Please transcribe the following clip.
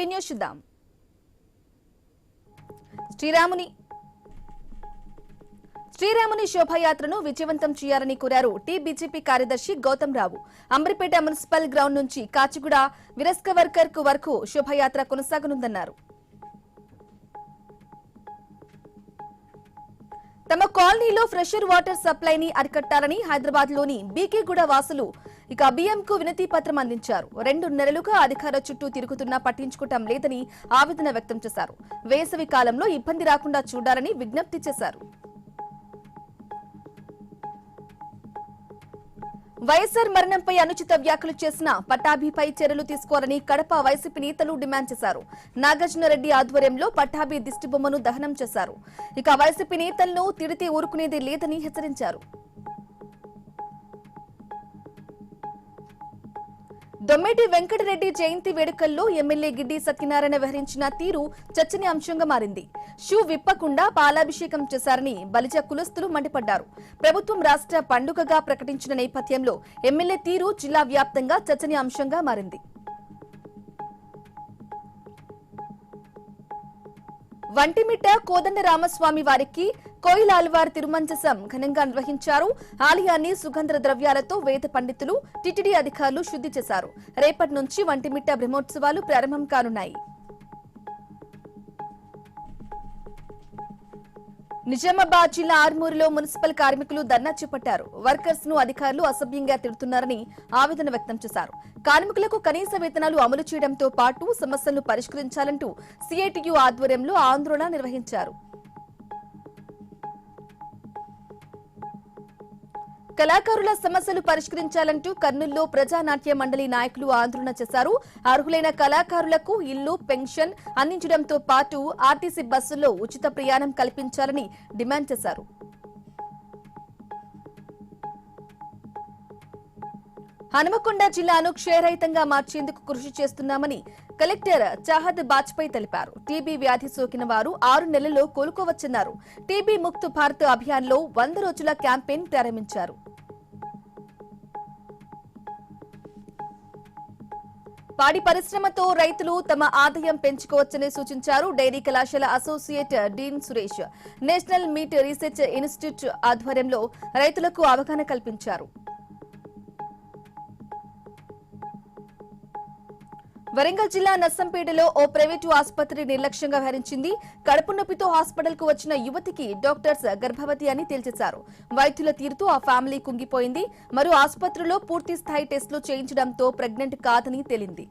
వినియోగిద్దాం. శ్రీరాముని శోభాయాత్రను విజయవంతం చేయాలని కోరారు టీబీజేపీ కార్యదర్శి గౌతమ్ రావు. అంబరిపేట మున్సిపల్ గ్రౌండ్ నుంచి కాచిగూడ విరస్కవర్కర్ వరకు శోభాయాత్ర కొనసాగనుందన్నారు. తమ కాలనీలో ఫ్రెషర్ వాటర్ సప్లైని అరికట్టాలని హైదరాబాద్ లోని బీకేగూడ వాసులు బిఎంకు వినతి పత్రం అందించారు. 2 నెలలుగా అధికారుల చుట్టూ తిరుగుతున్నా పట్టించుకోవటం లేదని ఆవేదన వ్యక్తం చేశారు. వేసవి కాలంలో ఇబ్బంది రాకుండా చూడాలని విజ్ఞప్తి చేశారు. వైఎస్ఆర్ మరణంపై అనుచిత వ్యాఖ్యలు చేసిన పట్టాభిపై చర్యలు తీసుకోవాలని కడప వైసీపీ నేతలు డిమాండ్ చేశారు. నాగార్జునరెడ్డి ఆధ్వర్యంలో పట్టాభి దిష్టిబొమ్మను దహనం చేశారు. వైసీపీ నేతలను తిడితే ఊరుకునేది లేదని హెచ్చరించారు. దొమ్మేటి వెంకటరెడ్డి జయంతి వేడుకల్లో ఎమ్మెల్యే గిడ్డి సత్యనారాయణ వ్యవహరించిన తీరు చర్చనీయాంశంగా మారింది. షూ విప్పకుండా పాలాభిషేకం చేశారని బలిజ కులస్తులు మండిపడ్డారు. ప్రభుత్వం రాష్ట్ర పండుగగా ప్రకటించిన నేపథ్యంలో ఎమ్మెల్యే తీరు జిల్లా వ్యాప్తంగా చర్చనీయాంశంగా మారింది. వంటిమిట్ట కోదండ రామస్వామి వారికి కోయిలాల్వార్ తిరుమంజసం ఘనంగా నిర్వహించారు. ఆలయాన్ని సుగంధ ద్రవ్యాలతో వేద పండితులు, టిటిడి అధికారులు శుద్ధి చేశారు. రేపటి నుంచి వంటిమిట్ట బ్రహ్మోత్సవాలు ప్రారంభం కానున్నాయి. నిజామాబాద్ జిల్లా ఆర్మూరులో మున్సిపల్ కార్మికులు ధర్నా చేపట్టారు. వర్కర్స్ ను అధికారులు అసభ్యంగా తిడుతున్నారని ఆవేదన వ్యక్తం చేశారు. కార్మికులకు కనీస వేతనాలు అమలు చేయడంతో పాటు సమస్యలను పరిష్కరించాలంటూ సిఐటియు ఆధ్వర్యంలో ఆందోళన నిర్వహించారు. కళాకారుల సమస్యలు పరిష్కరించాలంటూ కర్నూలులో ప్రజానాట్య మండలి నాయకులు ఆందోళన చేశారు. అర్హులైన కళాకారులకు ఇల్లు, పెన్షన్ అందించడంతో పాటు ఆర్టీసీ బస్సుల్లో ఉచిత ప్రయాణం కల్పించాలని డిమాండ్ చేశారు. హనుమకొండ జిల్లాను క్షయరహితంగా మార్చేందుకు కృషి చేస్తున్నామని కలెక్టర్ చాహద్ బాజ్పేయి తెలిపారు. టీబీ వ్యాధి సోకిన వారు 6 నెలల్లో కోలుకోవచ్చన్నారు. టీబీ ముక్త్ భారత్ అభియాన్లో 100 రోజుల క్యాంపెయిన్ ప్రారంభించారు. పాడి పరిశ్రమతో రైతులు తమ ఆదాయం పెంచుకోవచ్చని సూచించారు. డైరీ కళాశాల associate dean Suresh national meet research institute ఆధ్వర్యంలో రైతులకు అవగాహన కల్పించారు. వరంగల్ జిల్లా నర్సంపేటలో ఓ ప్రైవేటు ఆసుపత్రి నిర్లక్ష్యంగా వ్యవహరించింది. కడుపు నొప్పితో హాస్పిటల్ కు వచ్చిన యువతికి డాక్టర్స్ గర్భవతి అని తేల్చేశారు. వైద్యుల తీరుతో ఆ ఫ్యామిలీ కుంగిపోయింది. మరో ఆసుపత్రిలో పూర్తి స్థాయి టెస్టులు చేయించడంతో ప్రెగ్నెంట్ కాదని తేలింది.